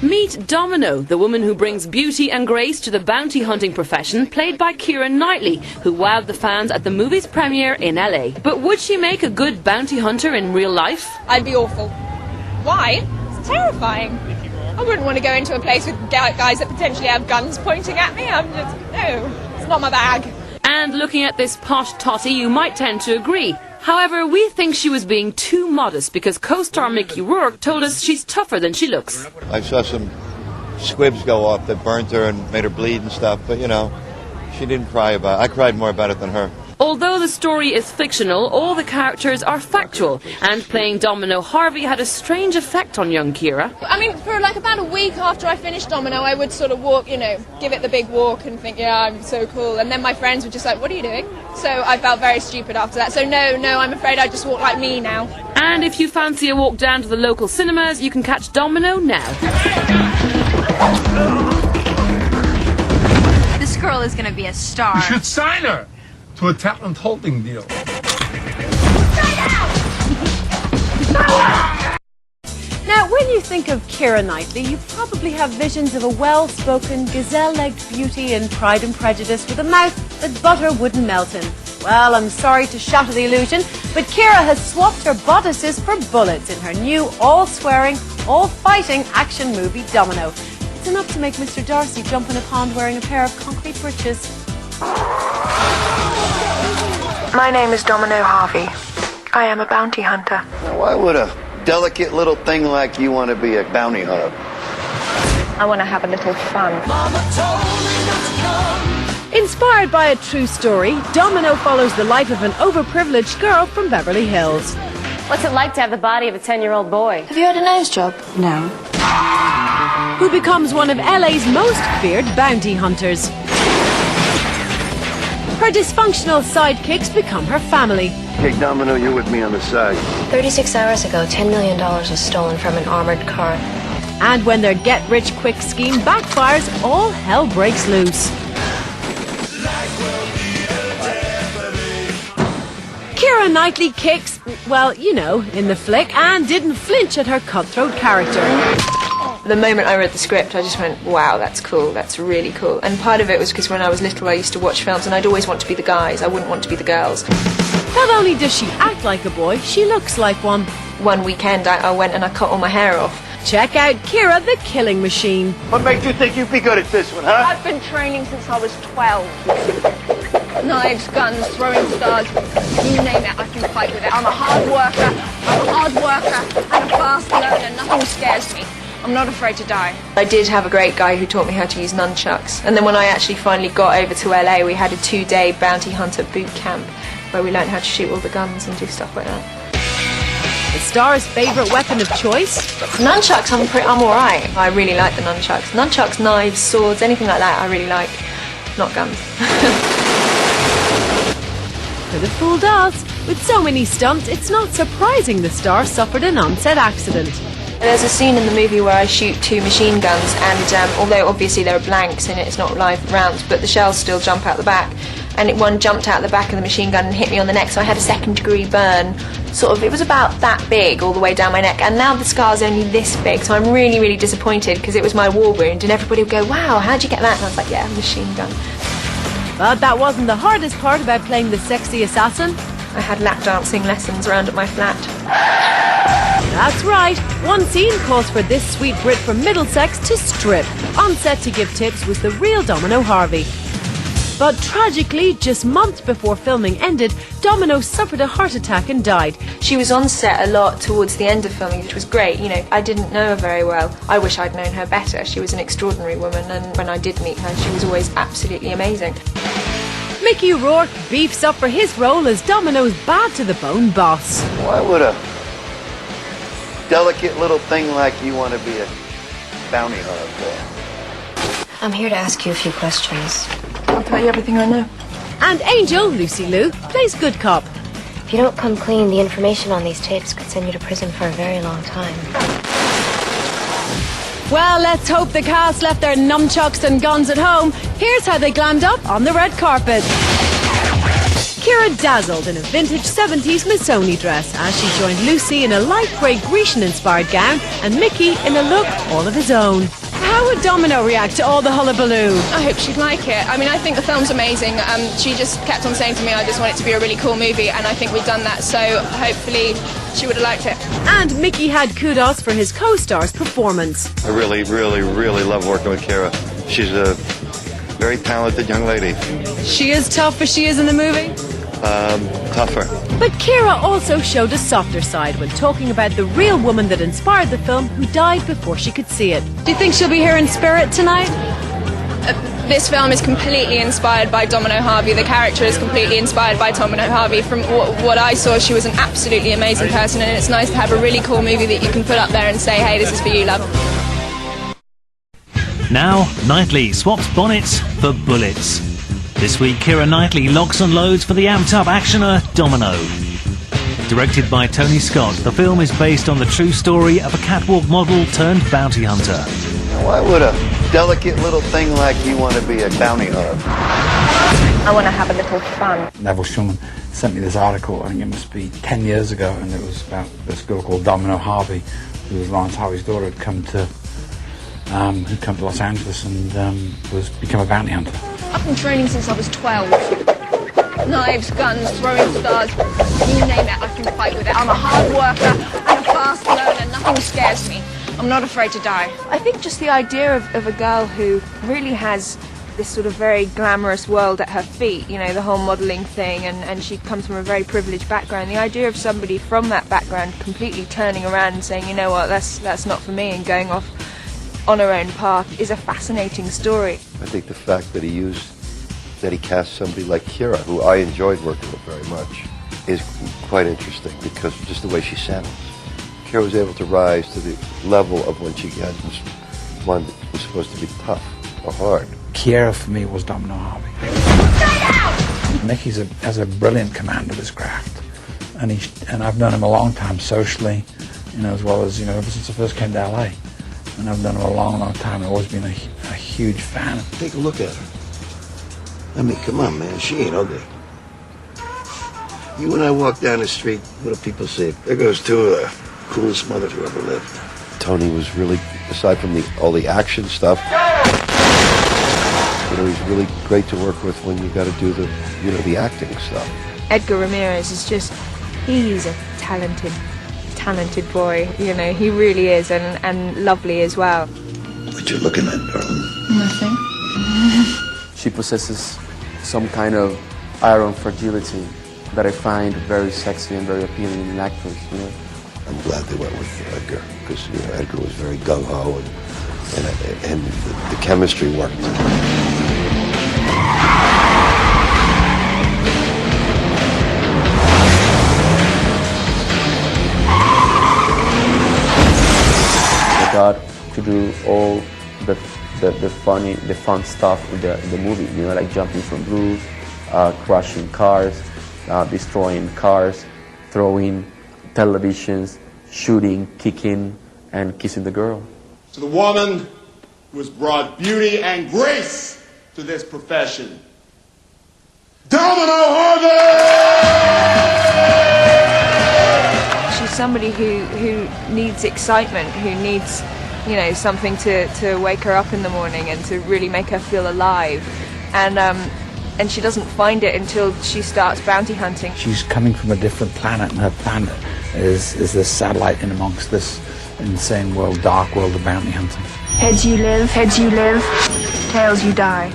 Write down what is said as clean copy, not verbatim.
Meet Domino, the woman who brings beauty and grace to the bounty hunting profession, played by Keira Knightley, who wowed the fans at the movie's premiere in LA. But would she make a good bounty hunter in real life? I'd be awful. Why? It's terrifying. I wouldn't want to go into a place with guys that potentially have guns pointing at me. No, it's not my bag. And looking at this posh totty, you might tend to agree. However, we think she was being too modest because co-star Mickey Rourke told us she's tougher than she looks. I saw some squibs go off that burnt her and made her bleed and stuff, but you know, she didn't cry about it. I cried more about it than her. Although the story is fictional, all the characters are factual, and playing Domino Harvey had a strange effect on young Keira. I mean, for like about a week after I finished Domino, I would sort of walk, you know, give it the big walk and think, yeah, I'm so cool. And then my friends were just like, what are you doing? So I felt very stupid after that. So no, I'm afraid I just walk like me now. And if you fancy a walk down to the local cinemas, you can catch Domino now. This girl is going to be a star. You should sign her to a talent holding deal. Now, when you think of Keira Knightley, you probably have visions of a well-spoken, gazelle-legged beauty in Pride and Prejudice with a mouth that butter wouldn't melt in. Well, I'm sorry to shatter the illusion, but Keira has swapped her bodices for bullets in her new all-swearing, all-fighting action movie Domino. It's enough to make Mr. Darcy jump in a pond wearing a pair of concrete breeches. My name is Domino Harvey. I am a bounty hunter. Now, why would a delicate little thing like you want to be a bounty hunter? I want to have a little fun. Inspired by a true story, Domino follows the life of an overprivileged girl from Beverly Hills. What's it like to have the body of a 10-year-old boy? Have you had a nose job? No. Who becomes one of LA's most feared bounty hunters. Her dysfunctional sidekicks become her family. Hey, Domino, you're with me on the side. 36 hours ago, $10 million was stolen from an armored car. And when their get-rich-quick scheme backfires, all hell breaks loose. Keira Knightley kicks, well, you know, in the flick, and didn't flinch at her cutthroat character. The moment I read the script, I just went, wow, that's cool, that's really cool. And part of it was because when I was little, I used to watch films and I'd always want to be the guys, I wouldn't want to be the girls. Not only does she act like a boy, she looks like one. One weekend, I went and I cut all my hair off. Check out Keira the Killing Machine. What makes you think you'd be good at this one, huh? I've been training since I was 12. Knives, guns, throwing stars, you name it, I can fight with it. I'm a hard worker, and a fast learner, nothing scares me. I'm not afraid to die. I did have a great guy who taught me how to use nunchucks. And then when I actually finally got over to LA, we had a 2-day bounty hunter boot camp where we learned how to shoot all the guns and do stuff like that. The star's favourite weapon of choice? Nunchucks, I'm alright. I really like the nunchucks. Nunchucks, knives, swords, anything like that I really like. Not guns. For the fool does. With so many stunts, it's not surprising the star suffered an on-set accident. There's a scene in the movie where I shoot 2 machine guns and although obviously there are blanks in it, it's not live rounds, but the shells still jump out the back. And one jumped out the back of the machine gun and hit me on the neck, so I had a 2nd-degree burn. Sort of, it was about that big all the way down my neck, and now the scar's only this big, so I'm really, really disappointed because it was my war wound, and everybody would go, wow, how'd you get that? And I was like, yeah, machine gun. But that wasn't the hardest part about playing the sexy assassin. I had lap dancing lessons around at my flat. That's right. One scene calls for this sweet Brit from Middlesex to strip. On set to give tips was the real Domino Harvey. But tragically, just months before filming ended, Domino suffered a heart attack and died. She was on set a lot towards the end of filming, which was great. You know, I didn't know her very well. I wish I'd known her better. She was an extraordinary woman, and when I did meet her, she was always absolutely amazing. Mickey Rourke beefs up for his role as Domino's bad-to-the-bone boss. Why would a delicate little thing like you want to be a bounty hunter? I'm here to ask you a few questions. I'll tell you everything I know. And Angel, Lucy Liu, plays good cop. If you don't come clean, the information on these tapes could send you to prison for a very long time. Well, let's hope the cast left their nunchucks and guns at home. Here's how they glammed up on the red carpet. Keira dazzled in a vintage 70s Missoni dress as she joined Lucy in a light grey Grecian-inspired gown and Mickey in a look all of his own. How would Domino react to all the hullabaloo? I hope she'd like it. I mean, I think the film's amazing. She just kept on saying to me, I just want it to be a really cool movie, and I think we've done that, so hopefully she would have liked it. And Mickey had kudos for his co-star's performance. I really, really, really love working with Keira. She's a very talented young lady. She is tough as she is in the movie? Tougher. But Keira also showed a softer side when talking about the real woman that inspired the film who died before she could see it. Do you think she'll be here in spirit tonight? This film is completely inspired by Domino Harvey. The character is completely inspired by Domino Harvey. From what I saw, she was an absolutely amazing person, and it's nice to have a really cool movie that you can put up there and say, hey, this is for you, love. Now, Knightley swaps bonnets for bullets. This week, Keira Knightley locks and loads for the amped-up actioner Domino. Directed by Tony Scott, the film is based on the true story of a catwalk model turned bounty hunter. Why would a delicate little thing like you want to be a bounty hunter? I want to have a little fun. Neville Shulman sent me this article, I think it must be 10 years ago, and it was about this girl called Domino Harvey, who was Lawrence Harvey's daughter, who'd come to Los Angeles and become a bounty hunter. I've been training since I was 12. Knives, guns, throwing stars, you name it, I can fight with it. I'm a hard worker and a fast learner, nothing scares me. I'm not afraid to die. I think just the idea of a girl who really has this sort of very glamorous world at her feet, you know, the whole modelling thing, and she comes from a very privileged background. The idea of somebody from that background completely turning around and saying, you know what, that's not for me, and going off on her own path is a fascinating story. I think the fact that he cast somebody like Keira, who I enjoyed working with very much, is quite interesting because just the way she sounds. Keira was able to rise to the level of when she was one that was supposed to be tough or hard. Keira, for me, was Domino Harvey. Mickey has a brilliant command of his craft, and I've known him a long time socially, you know, as well as, you know, ever since I first came to LA. And I've known him a long, long time. I've always been a huge fan. Take a look at her. I mean, come on, man. She ain't ugly. You and I walk down the street, what do people say? There goes two of the coolest mothers who ever lived. Tony was really, aside from all the action stuff, you know, he's really great to work with when you got to do the acting stuff. Edgar Ramirez is just, he's a talented boy, you know, he really is, and lovely as well. What you looking at, darling? Nothing. She possesses some kind of iron fragility that I find very sexy and very appealing in an actress, you know. I'm glad they went with Edgar, because, you know, Edgar was very gung-ho, and the chemistry worked. Got to do all the fun stuff in the movie, you know, like jumping from roofs, crashing cars, destroying cars, throwing televisions, shooting, kicking, and kissing the girl. To the woman who has brought beauty and grace to this profession, Domino Harvey! She's somebody who needs excitement, who needs, you know, something to wake her up in the morning and to really make her feel alive. And she doesn't find it until she starts bounty hunting. She's coming from a different planet, and her planet is this satellite in amongst this insane world, dark world of bounty hunting. Heads you live, tails you die.